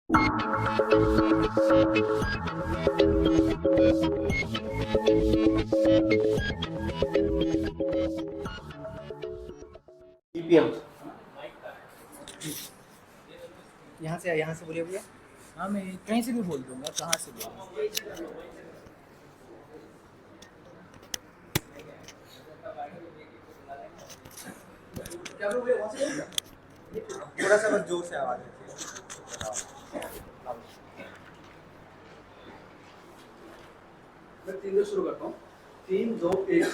BPM यहाँ से बोलिए भैया। हाँ, मैं कहीं से भी बोल दूंगा, कहाँ से भी। क्या बोल रहे हो? वहाँ से बोल रहे हो? थोड़ा सा बस जोर से आवाज रखिए। मैं 3 शुरू करता हूँ। 3, 2, 1।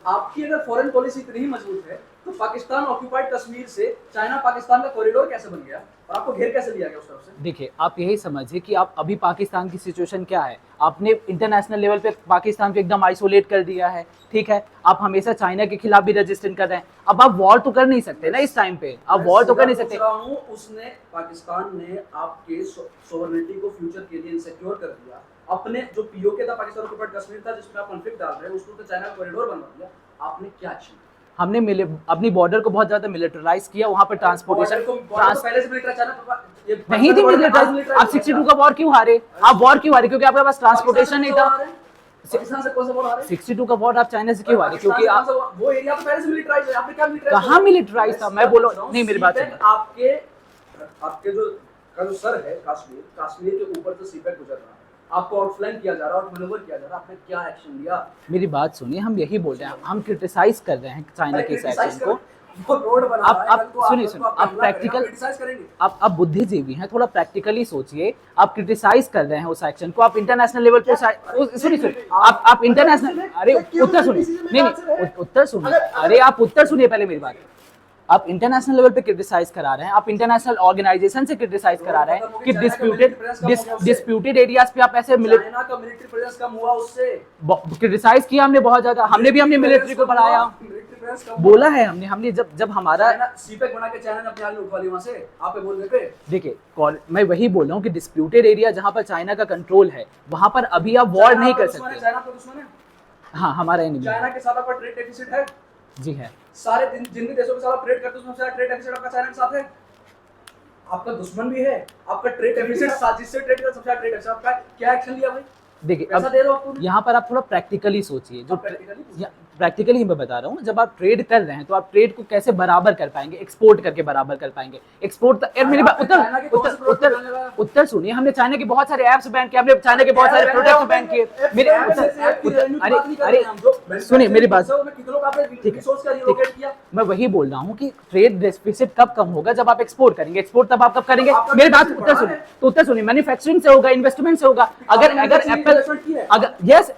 आपकी अगर फॉरेन पॉलिसी इतनी ही मजबूत है तो पाकिस्तान ऑक्यूपाइड कश्मीर से चाइना पाकिस्तान का कॉरिडोर कैसे बन गया और आपको घेर कैसे लिया गया उस तरफ से? देखिए, आप यही समझिए कि आप अभी पाकिस्तान की सिचुएशन क्या है। आपने इंटरनेशनल लेवल पे पाकिस्तान को एकदम आइसोलेट कर दिया है, ठीक है। आप हमेशा चाइना के खिलाफ भी रजिस्टेंस कर रहे हैं। अब आप वॉर तो कर नहीं सकते ना इस टाइम पे, आप वॉर तो कर नहीं सकते। उसने पाकिस्तान ने आपके सोवरेनिटी को फ्यूचर के लिए इनसिक्योर कर दिया। अपने जो पीओके था, पाकिस्तान ऑक्यूपाइड कश्मीर था, जिसमें आप कॉन्फ्लिक्ट डाल रहे हैं, उसको तो चाइना का कॉरिडोर बनवा दिया। आपने क्या एक्शन? हमने अपनी बॉर्डर को बहुत ज्यादा मिलिटराइज किया, वहां पर ट्रांसपोर्टेशन पहले से मिलिटरी चाइना नहीं थी मिलिटराइज। आप 62 का वॉर क्यों हारे? आप वॉर क्यों हारे? क्योंकि आपके पास ट्रांसपोर्टेशन नहीं था। 62 का वॉर आप चाइना से क्यों हारे? क्योंकि आप वो एरिया तो पहले से मिलिटराइज है। आपने क्या मिलिटराइज? कहाँ मिलिटराइज था? मैं बोलो नहीं, मेरी बात सुनो। आपके जो सर है कश्मीर के ऊपर तो सीपैक गुजर रहा है, आपको आउटफ्लैंक किया जा रहा है और मैनूवर किया जा रहा है। आपने क्या एक्शन लिया? मेरी बात सुनिए, हम यही बोल रहे हैं, हम क्रिटिसाइज कर रहे हैं चाइना के इस एक्शन को। वो रोड बना रहा है, आप सुनिए, आप प्रैक्टिकल, आप बुद्धिजीवी हैं, थोड़ा प्रैक्टिकली सोचिए। आप क्रिटिसाइज कर रहे हैं उस एक्शन को, आप इंटरनेशनल लेवल पे सुनिए आप इंटरनेशनल, अरे उत्तर सुनिए, नहीं उत्तर सुनिए, अरे आप उत्तर सुनिए पहले मेरी बात। आप इंटरनेशनल लेवल पे क्रिटिसाइज करा रहे हैं, आप इंटरनेशनल ऑर्गेनाइजेशन से क्रिटिसाइज करा रहे हैं कि डिस्प्यूटेड एरियाज पे आप ऐसे चाइना का मिलिट्री प्रेजेंस कम हुआ, उससे क्रिटिसाइज किया हमने बहुत ज्यादा। हमने भी हमने मिलिट्री को बढ़ाया, बोला है हमने जब हमारा सीपैक बना के चाइना ने अपनी आर्मी उठवा ली वहां से, आप बोल रहे थे। देखिए, मैं वही बोल रहा हूँ कि डिस्प्यूटेड एरिया जहाँ पर चाइना का कंट्रोल है, वहां पर अभी आप वॉर नहीं कर सकते। चाइना का दुश्मन है। हाँ, हमारा एनिमी। चाइना के साथ आपका ट्रेड डेफिसिट है। जी है। सारे जिन भी देशों के साथ आप ट्रेड करते हो उसमें ट्रेड डेफिसिट आपका चाइना के साथ है। आपका दुश्मन भी है, आपका ट्रेड डेफिसिट साथ जिससे ट्रेड कर सबसे ट्रेड डेफिसिट। आपका क्या एक्शन लिया भाई? देखिए, अब यहाँ पर आप थोड़ा प्रैक्टिकली सोचिए। जो प्रैक्टिकली मैं बता रहा हूँ, जब आप ट्रेड कर रहे हैं तो आप ट्रेड को कैसे बराबर कर पाएंगे? एक्सपोर्ट करके बराबर कर पाएंगे। एक्सपोर्ट मेरी बात उत्तर सुनिए। हमने चाइना के बहुत सारे ऐप्स बैन किए, हमने चाइना के बहुत सारे प्रोडक्ट बैन किए। मेरे अरे सुनिए मेरी बात, ठीक है। मैं वही बोल रहा हूँ कि ट्रेड डेफिसिट कब कम होगा? जब आप एक्सपोर्ट करेंगे। एक्सपोर्ट तब आप कब करेंगे? मेरी बात उत्तर सुनिए। मैन्युफैक्चरिंग से होगा, इन्वेस्टमेंट से होगा। अगर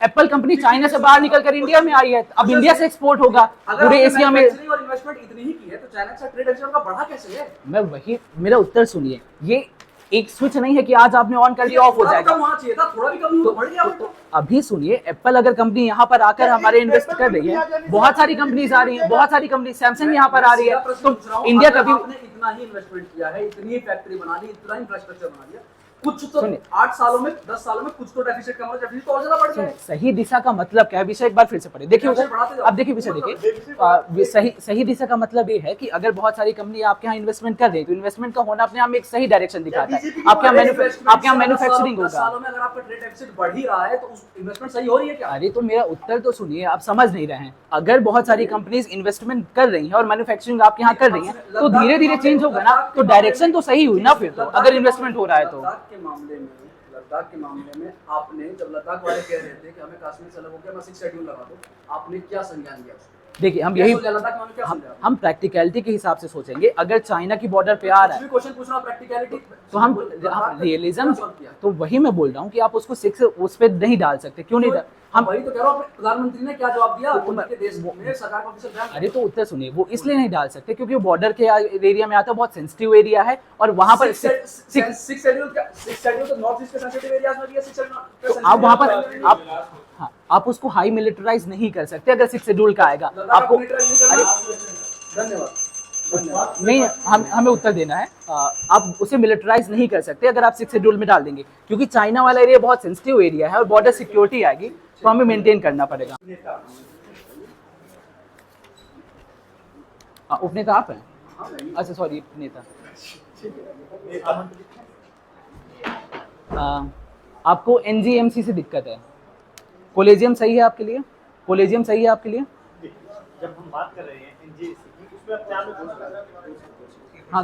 एप्पल कंपनी चाइना से बाहर निकल कर इंडिया में आई है, अब इंडिया से एक्सपोर्ट होगा पूरे एशिया में। इन्वेस्टमेंट इतनी ही की है तो चाइना से ट्रेड डेफिसिट का बढ़ा कैसे है? मैं वही, मेरा उत्तर सुनिए। ये एक स्विच नहीं है कि आज आपने ऑन कर दिया ऑफ हो जाएगा। थोड़ा भी कम बढ़ गया। तो अभी सुनिए, एप्पल अगर कंपनी यहाँ पर आकर हमारे इन्वेस्ट कर रही है, बहुत सारी कंपनीज आ रही हैं, बहुत सारी कंपनी, सैमसंग यहाँ पर आ रही है, तो इंडिया कभी इतना ही इन्वेस्टमेंट किया है, इतनी फैक्ट्री बना ली, इतना इंफ्रास्ट्रक्चर बना लिया, कुछ तो 8 सालों में 10 सालों में कुछ तो डेफिसिट कम हो, डेफिसिट तो और ज्यादा बढ़ गया है। सही दिशा का मतलब क्या है? विषय एक बार फिर से पढ़िए। देखिए अब देखिए विषय देखिए, सही दिशा का मतलब ये है कि अगर बहुत सारी कंपनी आपके यहाँ इन्वेस्टमेंट कर रही है तो इन्वेस्टमेंट का होना अपने आप में एक सही डायरेक्शन दिखाता है। आपके यहाँ मैन्युफैक्चरिंग होगा। सालों में अगर आपका ट्रेड डेफिसिट बढ़ ही रहा है तो उस इन्वेस्टमेंट सही हो रही है क्या? अरे तो मेरा उत्तर तो सुनिए, आप समझ नहीं रहे हैं। अगर बहुत सारी कंपनीज इन्वेस्टमेंट कर रही हैं और मैन्युफैक्चरिंग आपके यहाँ कर रही हैं तो धीरे धीरे चेंज होगा ना, तो डायरेक्शन तो सही हुई ना फिर तो, अगर इन्वेस्टमेंट हो रहा है तो। लद्दाख के मामले में आपने, जब लद्दाख वाले कह रहे थे कि हमें कश्मीर से अलग हो गया, मैं 6 शेड्यूल लगा दूं, आपने क्या संज्ञान लिया उसको? देखिए, हम प्रैक्टिकलिटी के हिसाब से सोचेंगे। अगर चाइना की बॉर्डर पे आ रहा है, क्वेश्चन पूछ रहा हूं प्रैक्टिकलिटी, तो हम रियलिज्म, तो वही मैं बोल रहा हूँ कि आप उसको 6 उस पे नहीं डाल सकते। क्यों नहीं? हम वही तो कह रहा हूं, प्रधानमंत्री ने क्या जवाब दिया उनके देश में, सरकार का ऑफिशियल बयान। अरे तो उत्तर सुनिए, वो इसलिए नहीं डाल सकते क्योंकि वो बॉर्डर के एरिया में आता है, बहुत सेंसिटिव एरिया है, और वहां पर 6 शेड्यूल तो नॉर्थ ईस्ट के सेंसिटिव एरियाज में भी है। 6 शेड्यूल तो आप वहां पर आप उसको हाई मिलिटराइज नहीं कर सकते अगर 6 शेड्यूल का आएगा आपको। धन्यवाद। नहीं, हमें उत्तर देना है। आप उसे मिलिटराइज नहीं कर सकते अगर आप 6 शेड्यूल में डाल देंगे, क्योंकि चाइना वाला एरिया बहुत सेंसिटिव एरिया है और बॉर्डर सिक्योरिटी आएगी, तो हमें मेंटेन करना पड़ेगा। उपनेता आप हैं? अच्छा सॉरी, नेता। आपको एनजीएमसी से दिक्कत है, कॉलेजियम सही है आपके लिए? कॉलेजियम सही है आपके लिए? जब हम बात कर रहे हैं एनजीएसी की, उसमें अपने आप में बोल सकते हैं। हाँ,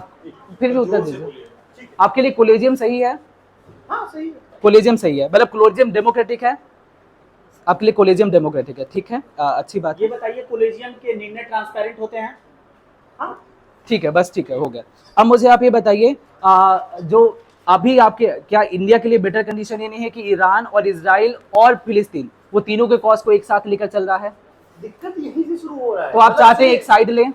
फिर भी उत्तर जोर से दीजिए। बोलिए। ठीक है। आपके लिए कॉलेजियम सही है? हाँ सही है। कॉलेजियम सही है, मतलब कॉलेजियम डेमोक्रेटिक है आपके लिए? कॉलेजियम डेमोक्रेटिक है, ठीक है, अच्छी बात ये है। बताइए कॉलेजियम के निर्णय ट्रांसपेरेंट होते हैं? हाँ ठीक है, बस ठीक है, हो गया। अब मुझे आप ये बताइए, जो अभी आपके क्या इंडिया के लिए बेटर कंडीशन ये नहीं है कि ईरान और इजराइल और फिलिस्तीन वो तीनों के कॉज को एक साथ लेकर चल रहा है? दिक्कत यहीं से शुरू हो रहा है। तो आप चाहते हैं एक साइड लें?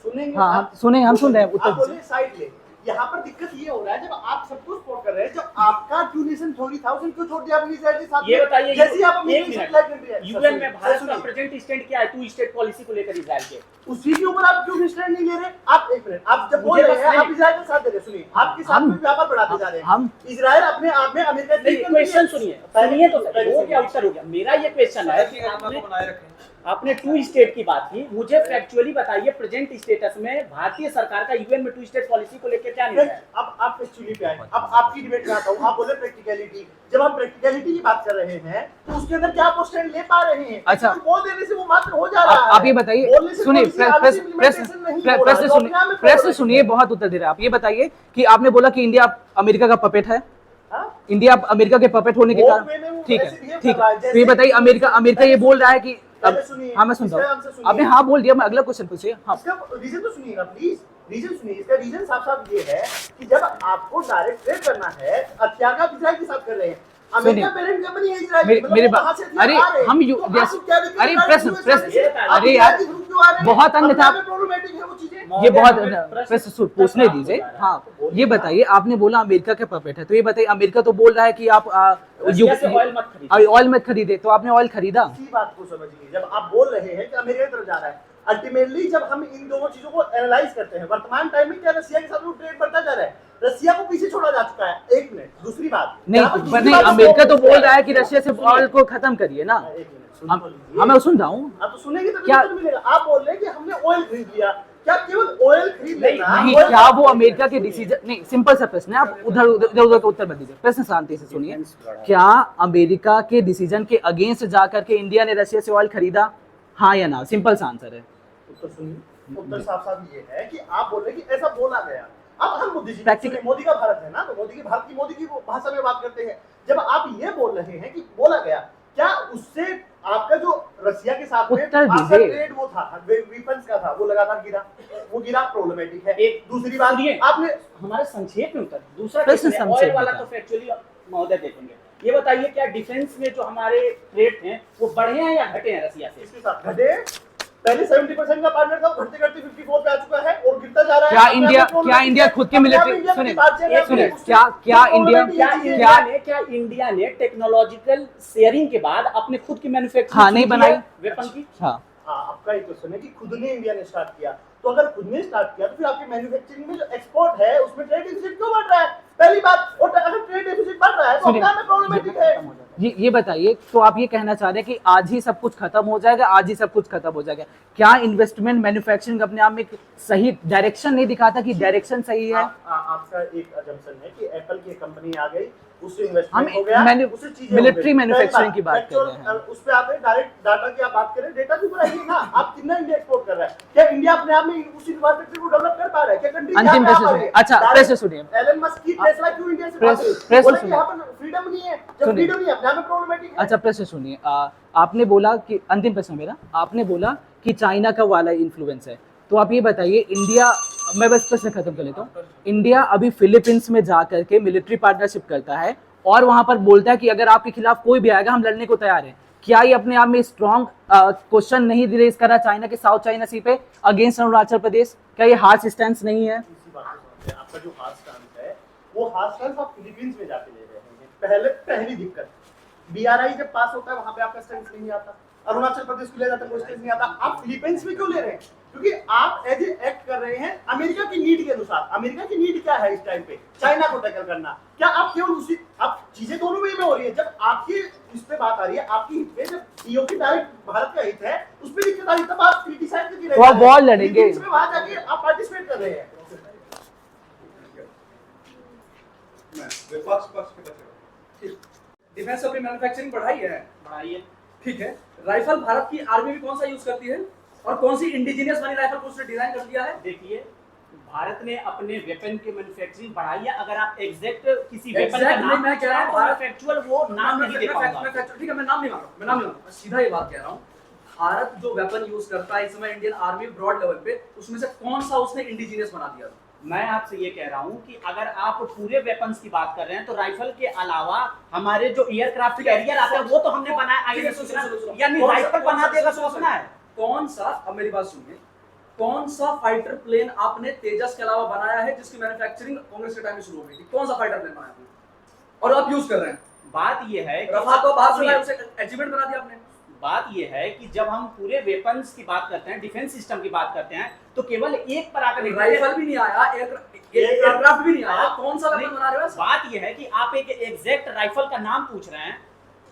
सुनेंगे हाँ, आप? हम सुने, हम सुन रहे हैं, आप उत्तर बोले साइड ले। यहाँ पर दिक्कत ये हो रहा है, जब आप सबको सपोर्ट कर रहे हैं, जब आपका ट्यूनेशन थ्योरी था उसने क्यों छोड़ दिया अपनी साइड के साथ? ये बताइए, जैसे ही आप एक अमेरिका मिनट। सप्लाई कर दिया यूएन में भारत का प्रेजेंट स्टैंड क्या है टू स्टेट पॉलिसी को लेकर इजराइल के? उसी के ऊपर आप क्यों स्टैंड नहीं ले रहे? आप एक मिनट, आप जब बोल मुझे रहे बस हैं आप नहीं- इजराइल का साथ दे रहे हैं, सुनिए, आपके साथ में व्यापार बढ़ाते जा रहे हैं। हम इजराइल अपने आप में अमेरिका की नहीं, क्वेश्चन सुनिए सुनिए तो सही, वो क्या उत्तर हो गया? मेरा ये क्वेश्चन है कि आपने टू स्टेट की बात की, मुझे फैक्चुअली बताइए प्रेजेंट स्टेटस में भारतीय सरकार का यूएन में टू स्टेट पॉलिसी को लेकर क्या निर्णय है? अब आप एक्चुअली पे आए, अब आपकी डिबेट में आता हूँ। आप बोले प्रैक्टिकलिटी, जब हम प्रैक्टिकलिटी की बात कर रहे हैं तो उसके अंदर क्या आप स्टैंड ले पा रहे हैं? अच्छा। केवल बोल देने से वो मात्र हो जा रहा है। आप ये बताइए, बोलने से सुनिए, policy आगे से implementation नहीं हो रहा है, प्रश्न तो अपने आप में सुनिए, problem सुनिए, है। बहुत उत्तर दे रहे हैं आप। ये बताइए कि आपने बोला कि इंडिया अमेरिका का पपेट है, हाँ? इंडिया अमेरिका के पपेट होने के वो कारण, way में वो ठीक है, ऐसे behave ठीक कर रहा है। है, तो ये जैसे- बताइए, अमेरिका ये बोल रहा है कि पहले सुनिए, हाँ मैं सुनता इसका हूँ, आंसर सुनिए। आपने हाँ बोल दिया, मैं अगला क्वेश्चन पूछिए। हाँ, इसका रीजन तो सुनिएगा प्लीज, रीजन सुनिए। इसका रीजन साफ साफ ये है कि जब आपको डायरेक्ट ट्रेड करना है, हथियार आप इजराइल के साथ कर रहे हैं। अमेरिका पेरेंट कंपनी है इजराइल, मेरे बात, अरे हम यू अरे प्रश्न अरे यार बहुत अन्यथा प्रॉब्लमेटिक है वो चीजें। ये बहुत प्रश्न- प्रश्न पूछने प्रश्न दीजिए। आप हाँ, बोल ये बताइए, आपने बोला अमेरिका के पपेट है, तो ये बताइए अमेरिका तो बोल रहा है कि आप रशिया से ऑयल मत खरीदिए। ऑयल मत खरीदे, तो आपने ऑयल खरीदा? इसी बात को समझिए, जब आप बोल रहे हैं कि अमेरिका की तरफ जा रहा है, अल्टीमेटली जब हम इन दोनों चीजों को एनालाइज करते हैं, वर्तमान टाइम में क्या रशिया के साथ वो ट्रेड बढ़ता जा रहा है? रशिया को पीछे छोड़ा जा चुका है। एक मिनट, दूसरी बात यहाँ पर नहीं, दूसरी नहीं, बात अमेरिका तो आपको बोल रहा है कि रशिया से ऑयल को खत्म करिए ना। एक मिनट, सुन तो लीजिए। मैं सुन रहा हूँ। आप तो सुनेंगे तभी क्या- उत्तर मिलेगा। आप बोल रहे हैं कि हमने ऑयल खरीद लिया, क्या केवल ऑयल खरीद लेना? नहीं, oil- क्या वो अमेरिका के डिसीजन, नहीं, सिंपल सा प्रश्न है, आप उधर का उत्तर मत दीजिए, प्रश्न शांति से सुनिए। क्या अमेरिका के डिसीजन के अगेंस्ट जाकर के इंडिया ने रशिया से ऑयल खरीदा? हाँ या ना, सिंपल सा आंसर है। उत्तर सुनिए, उत्तर साफ साफ ये है कि आप बोल रहे हैं कि ऐसा बोला गया। अब हम मोदी जी, Practical- सुनिए, मोदी का भारत है ना, तो मोदी की भाषा में बात करते हैं। जब आप ये बोल रहे हैं कि बोला गया, क्या उससे आपका जो रशिया के साथ में उत्तर आपका दीजिए। ट्रेड वो था, वेपन्स का था, वो लगातार गिरा, वो गिरा, प्रॉब्लमेटिक है। एक दूसरी बात, सुनिए, आपने हमारे संक्षेप में उत्तर, दूसरा प्रश्न क्वेश्चन है, संक्षेप ऑयल वाला में तो फैक्चुअली महोदय देखेंगे। ये बताइए क्या डिफेंस में जो हमारे रेट हैं वो बढ़े हैं या घटे हैं रशिया से? इसके साथ घटे, पहले 70% का पार्टनर था, घटते घटते 54 पे आ चुका है और गिरता जा रहा है। क्या अपने इंडिया- आप में क्या इंडिया खुद की अपने आप में मिलिट्री- इंडिया की सुनिए, बात चल रही है, सुनिए, उससे- क्या इंडिया- उससे क्या प्रॉब्लम इंडिया है। ने टेक्नोलॉजिकल शेयरिंग के बाद अपने खुद की मैन्युफैक्चरिंग हाँ, नहीं बनाई। वेपन की? हाँ, हाँ, आपका एक क्वेश्चन है कि खुद ने इंडिया ने स्टार्ट किया, तो अगर खुद ने स्टार्ट किया तो फिर आपके मैन्युफैक्चरिंग में जो एक्सपोर्ट है उसमें ट्रेड डेफिसिट क्यों बढ़ रहा है? पहली बात, और अगर ट्रेड डेफिसिट बढ़ रहा है तो सुनिए, अपना में प्रॉब्लमेटिक है। ये बताइए, तो आप ये कहना चाह रहे हैं कि आज ही सब कुछ खत्म हो जाएगा, आज ही सब कुछ खत्म हो जाएगा? क्या इन्वेस्टमेंट मैन्युफैक्चरिंग अपने आप में एक सही डायरेक्शन नहीं दिखाता कि डायरेक्शन सही है? आपका एक अजम्पशन है कि एप्पल की कंपनी आ गई, उससे हम इन्वेस्टमेंट हो गया, उससे चीजें मिलिट्री हो गई। मैन्युफैक्चरिंग पहली की बात कर रहे हैं। उस पे आते हैं डायरेक्ट डाटा की आप बात करें, डेटा के ऊपर आइए ना। आप कितना इंडिया एक्सपोर्ट कर रहा है? क्या इंडिया अपने आप में उस इंफ्रास्ट्रक्चर को डेवलप कर पा रहा है? क्या कंट्री अंतिम प्रश्न सुनिए। अच्छा, प्रश्न सुनिए। एलन मस्क की टेस्ला क्यों इंडिया से प्रश्न- भाग गई? प्रश्न बोले कि सुनिए। यहाँ पर फ्रीडम नहीं है। जब सुनिए। फ्रीडम नहीं है, अपने आप में प्रॉब्लमेटिक है। अच्छा, प्रश्न सुनिए। आपने बोला कि अंतिम प्रश्न मेरा, आपने बोला कि चाइना का वाला इन्फ्लुएंस है, तो आप ये बताइए इंडिया, मैं बस प्रश्न खत्म कर लेता हूँ। इंडिया अभी फिलीपींस में जा करके मिलिट्री पार्टनरशिप करता है और वहां पर बोलता है कि अगर आपके खिलाफ कोई भी आएगा हम लड़ने को तैयार हैं। क्या ये अपने आप में स्ट्रॉन्ग क्वेश्चन नहीं रेज कर रहा चाइना के साउथ चाइना सी पे अगेंस्ट अरुणाचल प्रदेश? क्या ये हार्श स्टैंड नहीं है? इसी बात को समझते हैं। आपका जो हार्श स्टैंड है, वो हार्श स्टैंड आप फिलीपींस में जाके ले रहे हैं। पहली दिक्कत, बीआरआई जब पास होता है वहां पे आपका स्टैंड नहीं आता, अरुणाचल प्रदेश को ले जाता है, कोई स्टैंड नहीं आता। आप फिलीपींस में क्यों ले रहे हैं? क्योंकि आप एज ए एक्ट कर रहे हैं अमेरिका की नीड के अनुसार। अमेरिका की नीड क्या है इस टाइम पे? चाइना को टैकल करना। क्या आप केवल उसी, आप चीजें दोनों वे में हो रही है। जब आपकी इस पे बात आ रही है, आपकी हित पे, जब ईओ की डायरेक्ट भारत का हित है, उस पे दिक्कत आ रही है, तब आप क्रिटिसाइज करके रह वो जा रहे हैं। वॉर लड़ेंगे। फिलीपींस में वहां जाके आप पार्टिसिपेट कर रहे हैं। मैं विपक्ष पक्ष के बचे रहो। ठीक, डिफेंस अपनी मैन्युफैक्चरिंग बढ़ाई है, बढ़ाइए। ठीक है। राइफल भारत की आर्मी भी कौन सा यूज करती है और कौन सी इंडिजिनियस वाली राइफल को उसने डिजाइन कर दिया है? देखिए, भारत ने अपने वेपन की मैन्युफैक्चरिंग बढ़ाई है। अगर आप एग्जैक्ट किसी वेपन का Exactly, नाम मैं कह रहा हूं, भारत फैक्चुअल वो नाम नहीं दे पाऊंगा। ठीक है, मैं नाम नहीं मांग रहा हूं, मैं नाम नहीं मांग रहा हूं, मैं सीधा ये बात कह रहा हूं, भारत जो वेपन यूज करता है इस समय इंडियन आर्मी ब्रॉड लेवल पे, उसमें से कौन सा उसने इंडिजिनियस बना दिया? मैं आपसे ये कह रहा हूं कि अगर आप पूरे वेपन्स की बात कर रहे हैं तो राइफल के अलावा हमारे जो एयरक्राफ्ट कैरियर आते हैं वो तो हमने बनाया। ठीक है, सुनो। यानी राइफल बना देगा तो अपना है। कौन सा, अब मेरी बात सुनिए, कौन सा फाइटर प्लेन आपने तेजस के अलावा बनाया है जिसकी मैन्युफैक्चरिंग कांग्रेस के टाइम में शुरू हो गई थी? कौन सा फाइटर प्लेन बनाया आपने और आप यूज कर रहे हैं? बात ये है कि रफाल को बाहर से सुनिए, लाए, उसे अचीवमेंट बना दिया आपने। बात ये है कि जब हम पूरे वेपन्स की बात करते हैं, डिफेंस सिस्टम की बात करते हैं, तो केवल एक पर आकर नहीं राइफल भी नहीं आया, एयरक्राफ्ट भी नहीं आया, कौन सा वेपन बना रहे हो? बात ये है कि आप एक एग्जैक्ट राइफल का नाम पूछ रहे हैं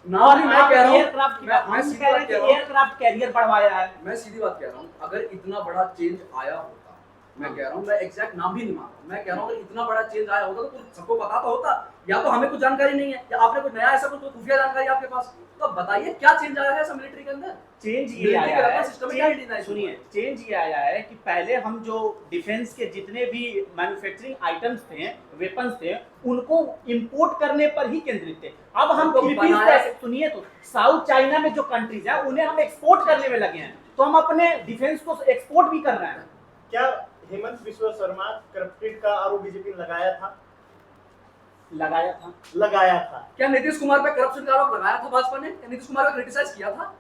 नाम और भी मैं आप कह रहा हूं, एयरक्राफ्ट की बात, मैं हम सीधी कह रहे बात हैं कह कि रहा हूं, एयरक्राफ्ट कैरियर बढ़वाया है। मैं सीधी बात कह रहा हूं, अगर इतना बड़ा चेंज आया होता, मैं कह रहा हूं, मैं एग्जैक्ट नाम भी नहीं मांग रहा, मैं कह रहा हूं अगर इतना बड़ा चेंज आया होता तो सबको पता तो होता, या तो हमें कुछ जानकारी नहीं है या आपने कुछ नया ऐसा कुछ खुफिया जानकारी आपके पास, तो बताइए क्या चेंज आया है सब मिलिट्री के अंदर? चेंज ये मिलिट्री आया के है, वेपन सिस्टम में क्या डिजाइन चेंज सुनिए, चेंज ये आया है कि पहले हम जो डिफेंस के जितने भी मैन्युफैक्चरिंग आइटम्स थे, वेपन्स थे, उनको इंपोर्ट करने पर ही केंद्रित थे। अब हम उनको फिलीपींस बनाया- जैसे, सुनिए तो, साउथ चाइना में जो कंट्रीज है उन्हें हम एक्सपोर्ट करने में लगे हैं, तो हम अपने डिफेंस को एक्सपोर्ट भी कर रहे हैं। क्या हेमंत बिस्वा शर्मा करप्टेड का आरोप बीजेपी ने लगाया था? लगाया था। क्या नीतीश कुमार पे करप्शन का आरोप लगाया था भाजपा ने? क्या नीतीश कुमार को क्रिटिसाइज किया था?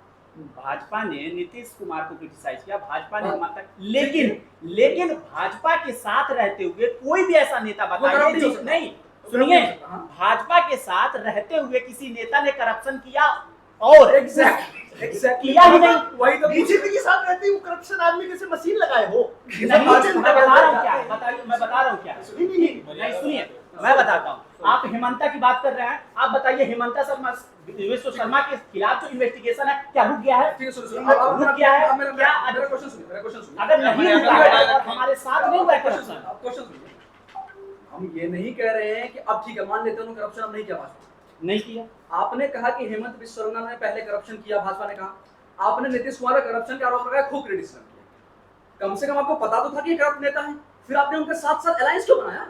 भाजपा ने नीतीश कुमार को क्रिटिसाइज किया, भाजपा ने हाँ। माता, लेकिन भाजपा के साथ रहते हुए कोई भी ऐसा नेता वो बताइए करप्ट नहीं हो जिस सकता। नहीं, वो सुनिए, करप्ट नहीं हो सकता, हाँ। भाजपा के साथ रहते हुए किसी नेता ने करप्शन किया और एग्जैक्टली किया ही नहीं। वही तो बीजेपी के साथ रहते ही वो करप्शन आदमी कैसे मशीन लगाए हो? नहीं, मैं बता रहा हूँ क्या, बताइए, मैं बता रहा हूँ क्या, नहीं सुनिए, मैं बताता हूँ। आप हेमंता की बात कर रहे हैं, आप बताइए हेमंता शर्मा, विश्व शर्मा के खिलाफ जो इन्वेस्टिगेशन है क्या रुक गया है? ठीक है, सुनो रुक गया है? मेरा क्या क्वेश्चन सुनिए, अगर नहीं रुका है और हमारे साथ नहीं हुआ है करप्शन, आप क्वेश्चन सुनिए। हम ये नहीं कह रहे हैं कि अब ठीक है मान लेते हैं उन्होंने करप्शन अब नहीं किया भाजपा, नहीं किया। आपने कहा कि हेमंत बिस्वा शर्मा ने पहले करप्शन किया, भाजपा ने कहा, आपने नीतीश कुमार पर करप्शन के आरोप लगाया, खूब क्रिटिसिज्म किया, कम से कम आपको पता तो था कि ये करप्ट नेता है, फिर आपने उनके साथ साथ अलायंस क्यों बनाया?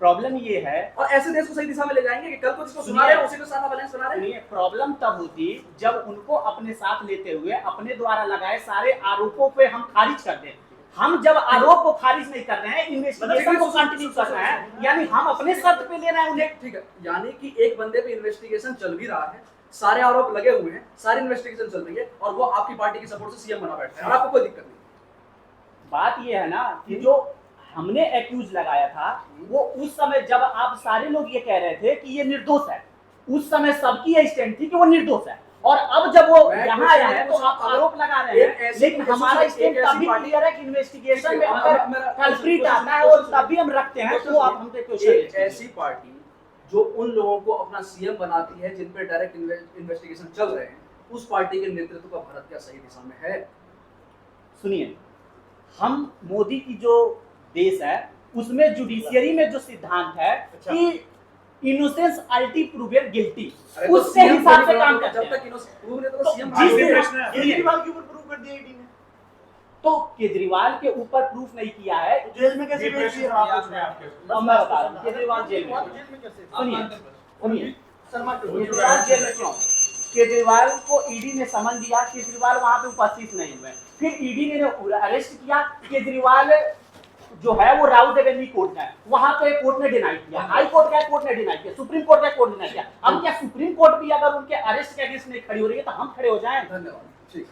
प्रॉब्लम ये है, और ऐसे देश को सही दिशा में ले जाएंगे कि कल को जिसको सुना रहे हैं उसी के साथ आप अलायंस बना रहे हैं? सुनिए, प्रॉब्लम तब होती जब उनको अपने साथ लेते हुए अपने द्वारा लगाए सारे आरोपों पे हम खारिज कर दें। हम जब आरोप को खारिज नहीं कर रहे हैं, इन्वेस्टिगेशन को कंटिन्यू कर रहे हैं, यानी हम अपने शर्त पे ले रहे हैं उन्हें। ठीक है, यानी कि एक बंदे पे इन्वेस्टिगेशन चल भी रहा है, सारे आरोप लगे हुए हैं, सारी इन्वेस्टिगेशन चल रही है और वो आपकी पार्टी की सपोर्ट से सीएम बना बैठा है और आपको कोई दिक्कत नहीं। बात ये है ना कि जो हमने एक्यूज लगाया था वो उस समय जब आप सारे लोग ये कह रहे थे कि ये निर्दोष है, उस समय सबकी ये स्टैंड थी कि वो निर्दोष है, और अब जब वो मैं यहाँ कुछ आया नहीं है तो पूछ रहा, आप आरोप लगा रहे एक हैं, ऐसी- लेकिन हमारा एक स्टैंड ऐसी तभी पार्टी- क्लियर है कि इन्वेस्टिगेशन में ठीक है, अगर मेरा- कल्प्रिट क्वेश्चन- आता है और क्वेश्चन- तभी हम रखते हैं, तो आप हमसे एक क्वेश्चन ऐसी पार्टी जो उन लोगों को अपना सीएम बनाती है जिन पे डायरेक्ट इन्वेस्टिगेशन चल रहे हैं, उस पार्टी के नेतृत्व का भारत क्या सही दिशा में है? सुनिए, हम मोदी की जो देश है उसमें जुडिशियरी में जो सिद्धांत है अच्छा। कि इनोसेंस अल्टी प्रूवेन गिल्टी, अरे तो उसके CM हिसाब से को काम जब करते हैं। तक प्रूव नहीं तो सीएम जिस दिन- केजरीवाल के ऊपर प्रूव कर दिया ईडी ने, तो केजरीवाल के ऊपर प्रूफ नहीं किया है। तो जेल में कैसे भेज दिए? आप पूछ रहे हैं आपके। अब मैं बता रहा हूँ, केजरीवाल जेल में जेल में कैसे? सुनिए, शर्मा के केजरीवाल जेल में क्यों? केजरीवाल को ईडी ने समन दिया, केजरीवाल वहां पे उपस्थित नहीं हुए, फिर ईडी ने अरेस्ट किया, केजरीवाल जो है वो राउत एवेन्यू कोर्ट है, वहां पे कोर्ट ने डिनाई किया, हाई कोर्ट का कोर्ट ने डिनाई किया, सुप्रीम कोर्ट का कोर्ट ने डिनाई किया। अब क्या सुप्रीम कोर्ट भी अगर उनके अरेस्ट के अगेंस्ट नहीं खड़ी हो रही है तो हम खड़े हो जाएं? धन्यवाद, ठीक।